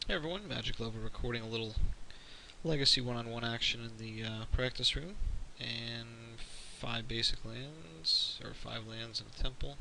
Hey everyone, Magic Lover recording a little Legacy one-on-one action in the practice room, and 5 basic lands, or 5 lands and a temple.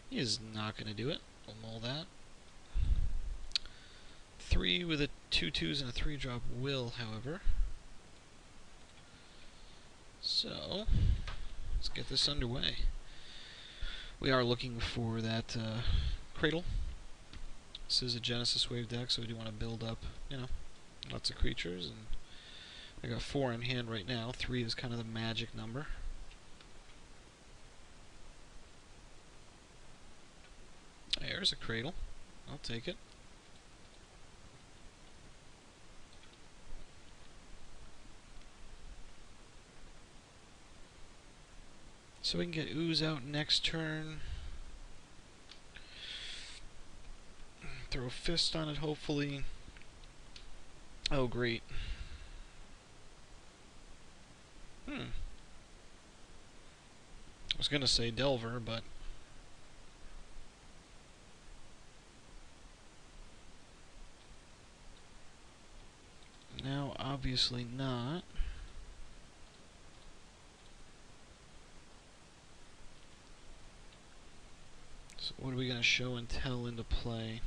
He is not going to do it. We'll mull that. 3 with a 2/2s and a 3-drop will, however. So, let's get this underway. We are looking for that Cradle. This is a Genesis Wave deck, so we do want to build up, lots of creatures, and I got 4 in hand right now. 3 is kind of the magic number. There's a Cradle. I'll take it. So we can get Ooze out next turn. Throw a Fist on it, hopefully. Oh, great. I was gonna say Delver, but now obviously not. So what are we gonna show and tell into play?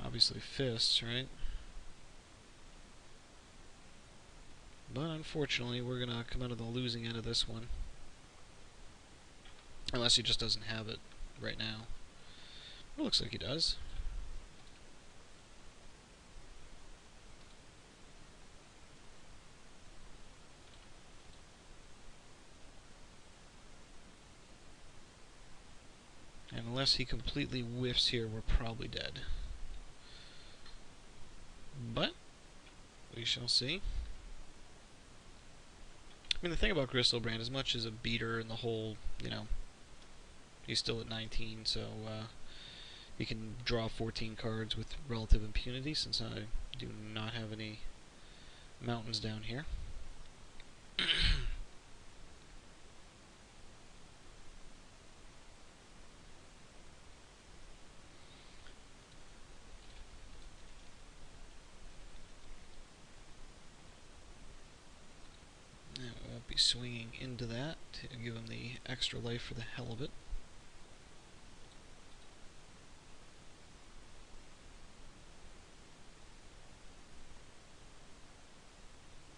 Obviously Fists, right? But unfortunately, we're gonna come out of the losing end of this one. Unless he just doesn't have it right now. It looks like he does. And unless he completely whiffs here, we're probably dead. But we shall see. I mean, the thing about Gristlebrand, as much as a beater in the whole, he's still at 19, so he can draw 14 cards with relative impunity, since I do not have any mountains down here. Be swinging into that to give him the extra life for the hell of it.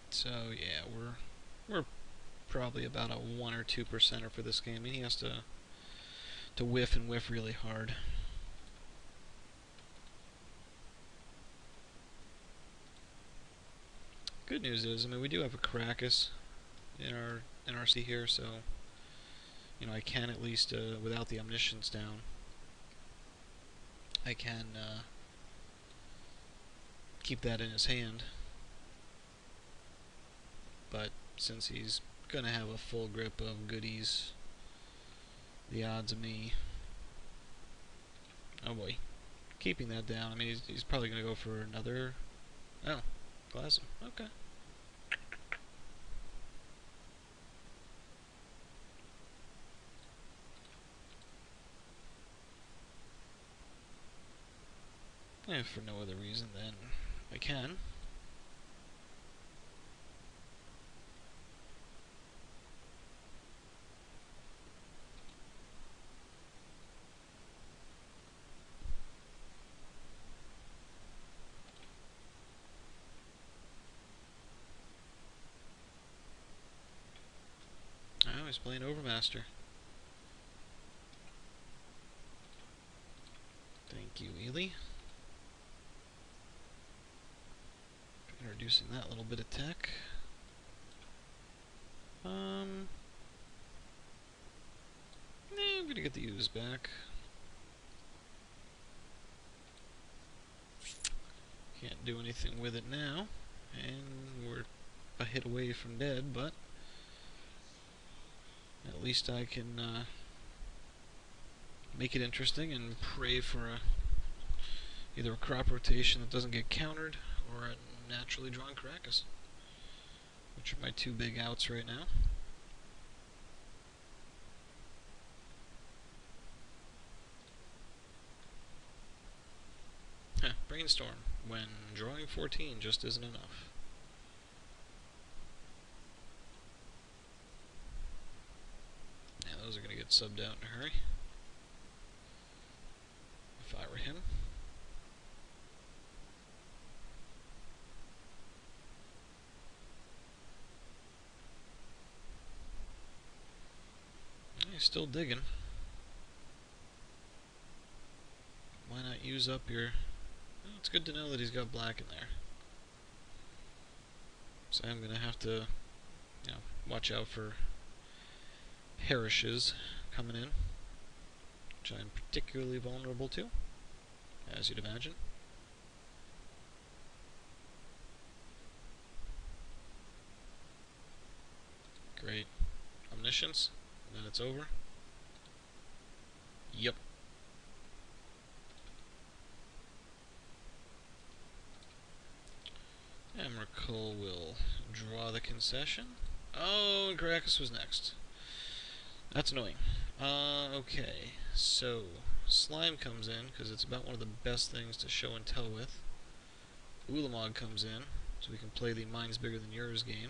So yeah, we're probably about a 1 or 2%er for this game. I mean, he has to whiff and whiff really hard. Good news is, I mean, we do have a Caracas in our NRC here, so I can at least, without the Omniscience down, I can keep that in his hand. But since he's gonna have a full grip of goodies, the odds of me, oh boy, keeping that down. I mean, he's probably gonna go for another. Oh, Glassum. Okay. If for no other reason, then I can. Oh, he's playing Overmaster. Thank you, Ely. Introducing that little bit of tech. I'm gonna get the Ooze back. Can't do anything with it now, and we're a hit away from dead, but at least I can make it interesting and pray for either a crop rotation that doesn't get countered, or a naturally drawn Caracas, which are my 2 big outs right now. Brainstorm, when drawing 14 just isn't enough. Yeah, those are going to get subbed out in a hurry. If I were him. He's still digging. Why not use up your... Well, it's good to know that he's got black in there. So I'm going to have to, watch out for perishes coming in, which I'm particularly vulnerable to, as you'd imagine. Great. Omniscience, and then it's over. Yep. Emrakul will draw the concession. Oh, and Caracas was next. That's annoying. Okay, so Slime comes in, because it's about one of the best things to show and tell with. Ulamog comes in, so we can play the Mine's Bigger Than Yours game.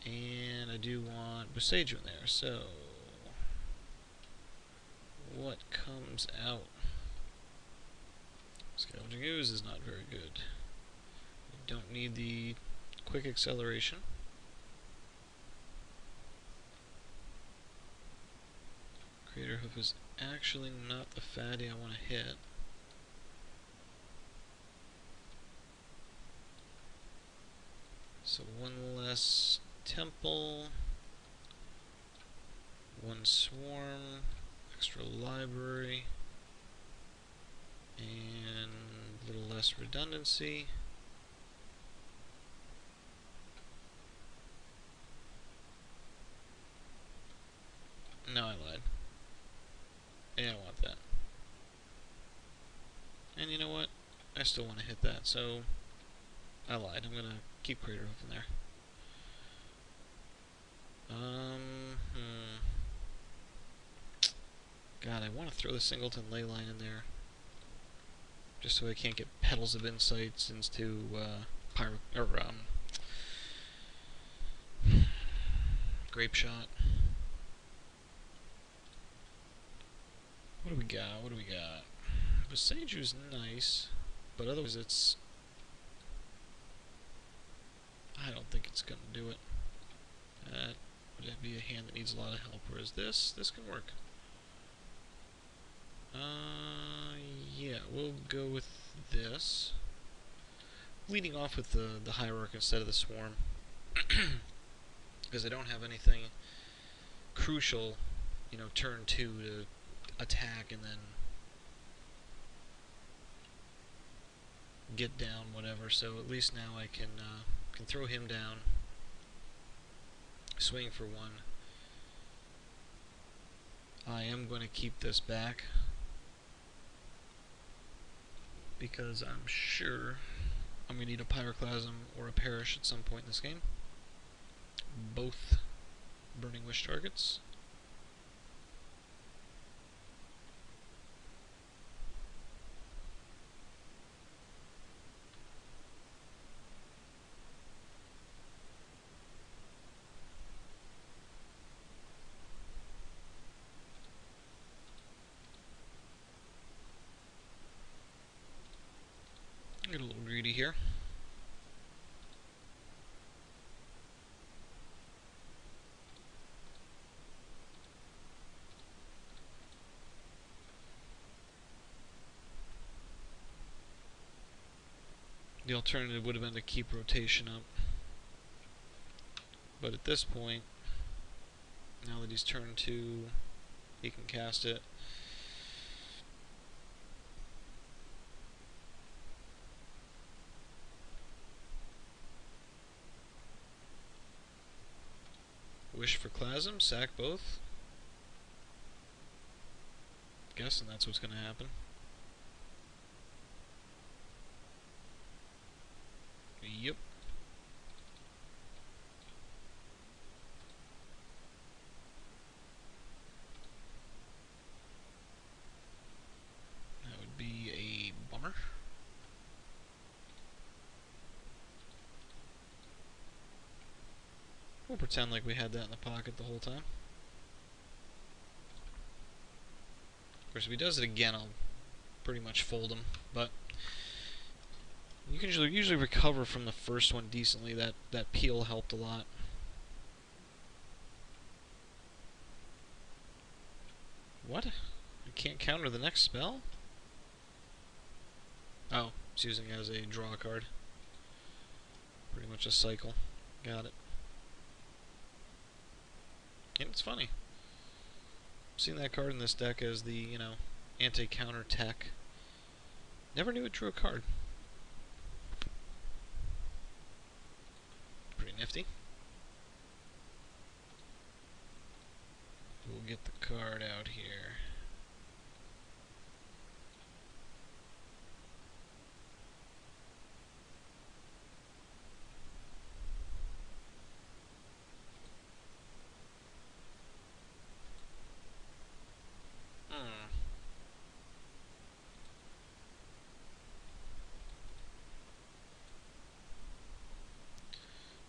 And I do want Boseiju in there, so... what comes out? Scavenging Ooze is not very good. We don't need the quick acceleration. Crater Hoof is actually not the fatty I want to hit. So one less temple, one swarm, extra library, and a little less redundancy. No, I lied. Yeah, I don't want that. And you know what? I still want to hit that, so I lied. I'm gonna keep Crater Hoof in there. God, I want to throw the Singleton Leyline in there, just so I can't get Petals of Insights into Grape Shot. What do we got? What do we got? Boseiju's nice, but otherwise it's... I don't think it's gonna do it. That would be a hand that needs a lot of help, whereas this can work. Yeah, we'll go with this. Leading off with the Hierarch instead of the Swarm. Because I don't have anything crucial, turn 2 to attack and then get down whatever, so at least now I can throw him down, swing for 1. I am going to keep this back because I'm sure I'm going to need a Pyroclasm or a Perish at some point in this game. Both Burning Wish targets. Get a little greedy here. The alternative would have been to keep rotation up. But at this point, now that he's turned 2, he can cast it. Wish for Clasm, sack both. Guessing that's what's going to happen. Yep. That would be a bummer. armor. We'll pretend like we had that in the pocket the whole time. Of course, if he does it again, I'll pretty much fold him, but you can usually recover from the first one decently. That peel helped a lot. What? I can't counter the next spell? Oh, it's using it as a draw card. Pretty much a cycle. Got it. And it's funny. I've seen that card in this deck as the, you know, anti-counter tech. Never knew it drew a card. Pretty nifty. We'll get the card out here.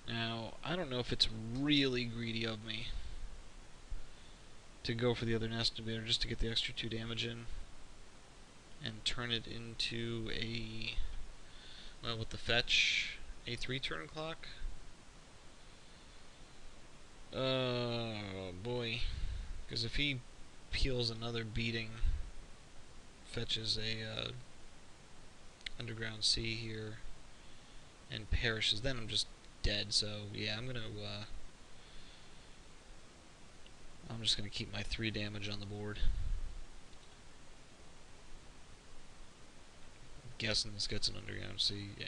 Now, I don't know if it's really greedy of me to go for the other Nest Invader just to get the extra 2 damage in and turn it into a, well, with the fetch, a 3 turn clock. Oh boy, because if he peels another beating, fetches a Underground Sea here, and perishes, then I'm just dead. So yeah, I'm just gonna keep my 3 damage on the board. I'm guessing this gets an Underground Sea, yeah.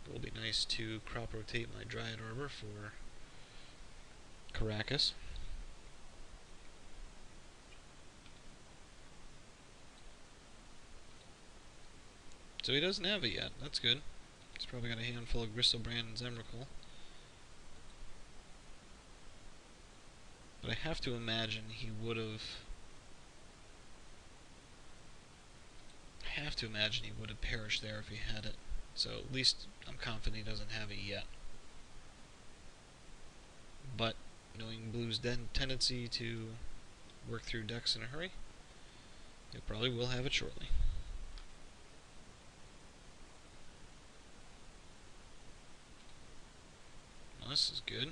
It will be nice to crop rotate my Dryad Arbor for Caracas. So he doesn't have it yet. That's good. He's probably got a handful of Gristlebrand and Zemrakul. But I have to imagine he would have... perished there if he had it. So at least I'm confident he doesn't have it yet. But knowing Blue's tendency to work through decks in a hurry, he probably will have it shortly. Well, this is good.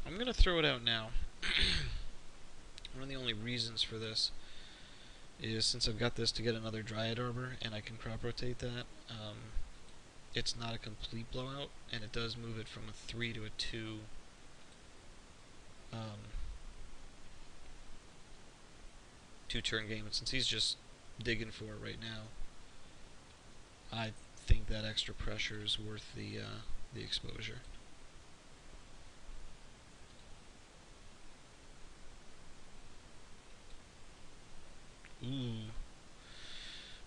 I'm going to throw it out now. One of the only reasons for this is since I've got this to get another Dryad Arbor, and I can crop rotate that, it's not a complete blowout, and it does move it from a 3 to a 2. 2-turn game, and since he's just digging for it right now, I think that extra pressure is worth the exposure. Ooh,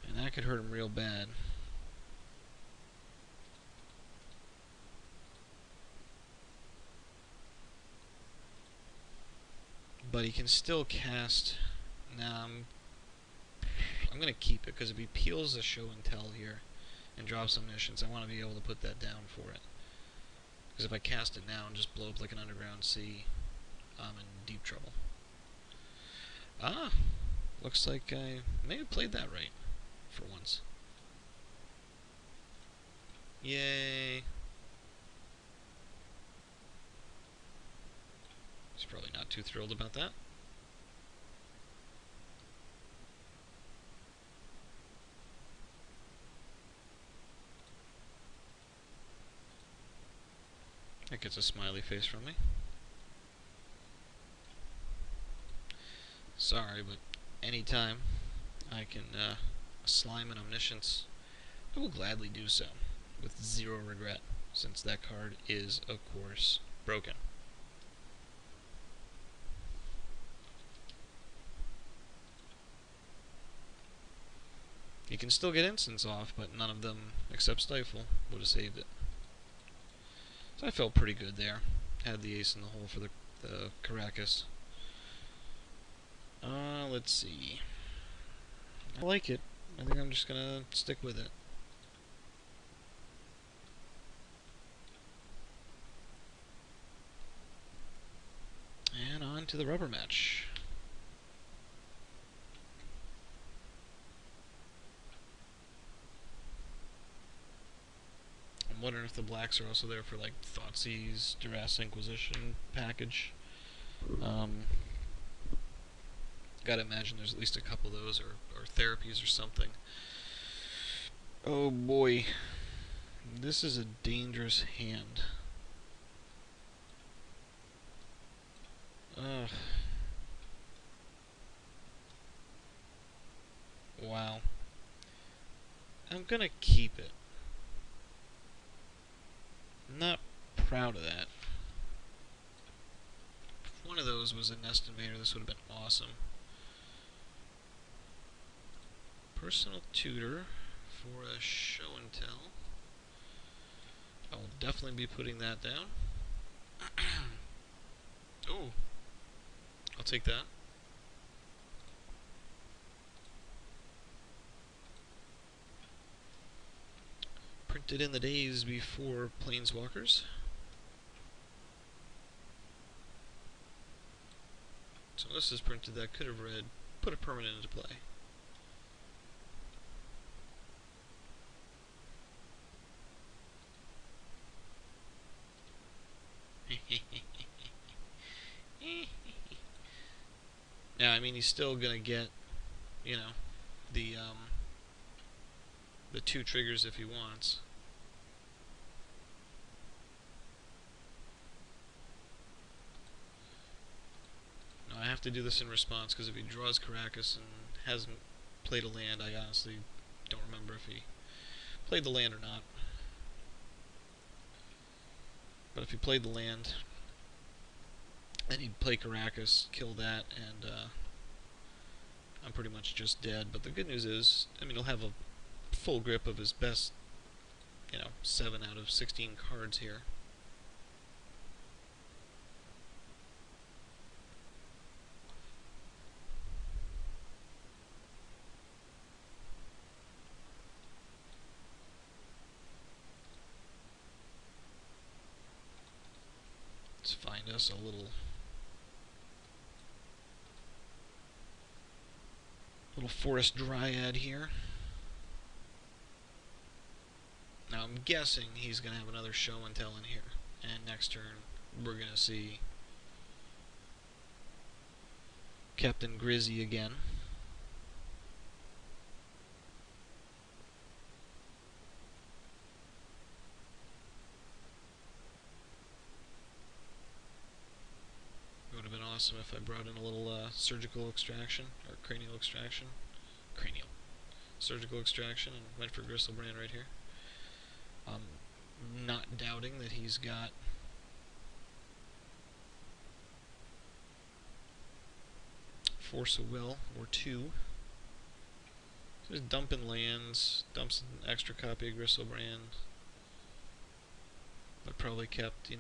and that could hurt him real bad. But he can still cast. Nah, I'm gonna keep it, because if he peels a Show and Tell here and drops Omniscience, I want to be able to put that down for it. Because if I cast it now and just blow up like an Underground Sea, I'm in deep trouble. Ah, looks like I may have played that right for once. Yay. He's probably not too thrilled about that. That gets a smiley face from me. Sorry, but anytime I can slime an Omniscience, I will gladly do so, with 0 regret, since that card is, of course, broken. You can still get instants off, but none of them, except Stifle, would have saved it. So I felt pretty good there. Had the ace in the hole for the Caracas. Let's see. I like it. I think I'm just gonna stick with it. And on to the rubber match. I'm wondering if the blacks are also there for like Thoughtseize, Duress Inquisition package. Gotta imagine there's at least a couple of those, or therapies or something. Oh boy. This is a dangerous hand. Ugh. Wow. I'm gonna keep it. I'm not proud of that. If one of those was a Nest Invader, this would have been awesome. Personal tutor for a show and tell. I will definitely be putting that down. Oh, I'll take that. Printed in the days before Planeswalkers. So this is printed that could have read, put a permanent into play. Now, I mean, he's still gonna get, you know, the 2 triggers if he wants. No, I have to do this in response, because if he draws Caracas and hasn't played a land, I honestly don't remember if he played the land or not. But if he played the land, then he'd play Caracas, kill that, and I'm pretty much just dead. But the good news is, I mean, he'll have a full grip of his best, 7 out of 16 cards here. Let's find us a little forest dryad here. Now I'm guessing he's going to have another show and tell in here. And next turn we're going to see Captain Grizzy again. It would have been awesome if I brought in a little surgical extraction, or cranial extraction. Surgical extraction, and went for Gristlebrand right here. Not doubting that he's got Force of Will, or 2. Just dumping lands, dumps an extra copy of Gristlebrand. But probably kept,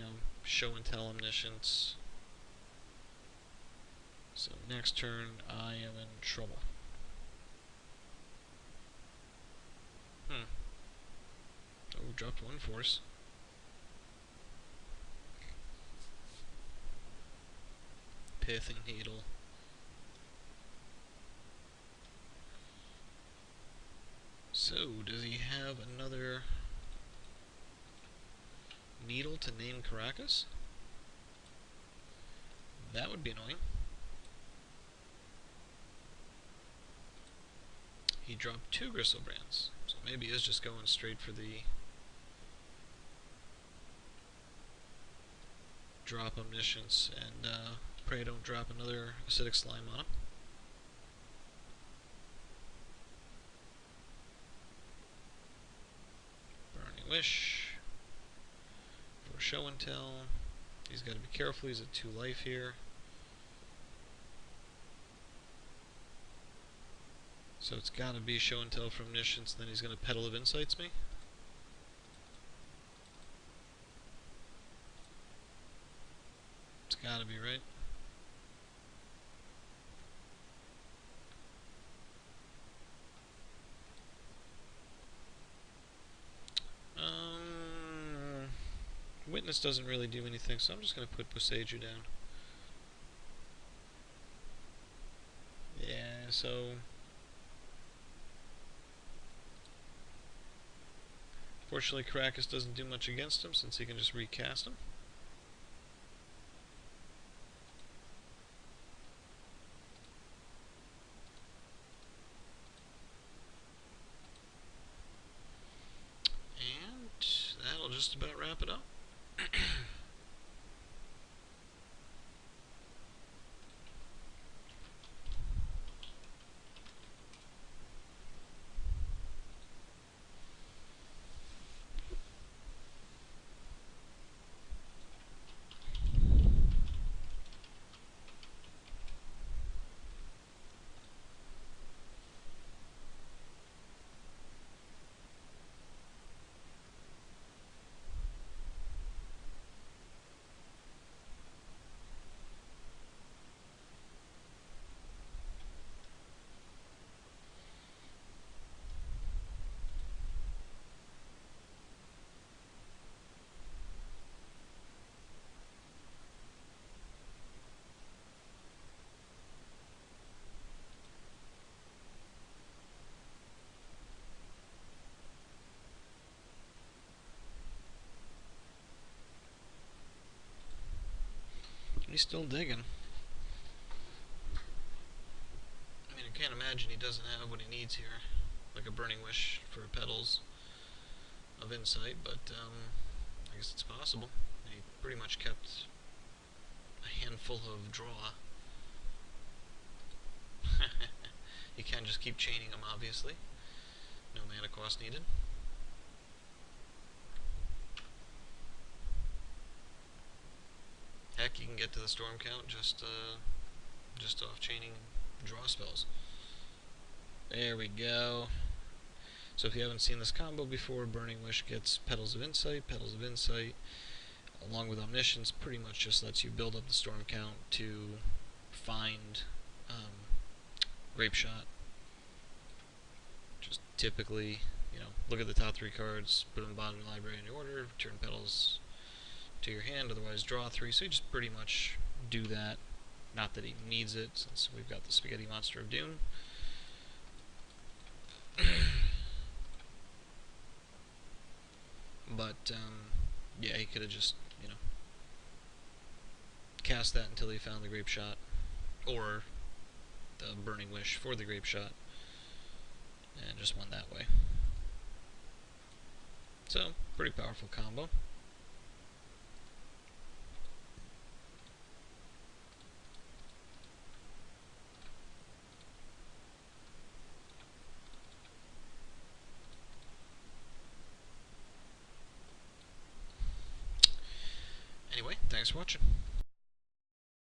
Show and Tell Omniscience. So next turn, I am in trouble. Oh, dropped 1 force. Pithing Needle. So, does he have another Needle to name Caracas? That would be annoying. He dropped 2 Gristlebrands, so maybe he is just going straight for the drop Omniscience, and pray I don't drop another Acidic Slime on him. Burning Wish for Show and Tell. He's got to be careful, he's at 2 life here. So it's gotta be show and tell from omniscience, then he's gonna Petal of Insights me. It's gotta be, right? Witness doesn't really do anything, so I'm just gonna put Boseiju down. Yeah, so fortunately Caracas doesn't do much against him since he can just recast him. And that'll just about wrap it up. He's still digging. I mean, I can't imagine he doesn't have what he needs here. Like a Burning Wish for Petals of Insight, but I guess it's possible. He pretty much kept a handful of draw. You can just keep chaining them, obviously. No mana cost needed. Heck, you can get to the storm count just off chaining draw spells. There we go. So if you haven't seen this combo before, Burning Wish gets Petals of Insight, along with Omniscience, pretty much just lets you build up the storm count to find Grape Shot. Just typically, look at the top 3 cards, put them in the bottom of the library in your order, return Petals to your hand, otherwise draw 3, so you just pretty much do that. Not that he needs it, since we've got the Spaghetti Monster of Doom. But, yeah, he could have just, cast that until he found the Grape Shot, or the Burning Wish for the Grape Shot, and just won that way. So, pretty powerful combo. Anyway, thanks for watching.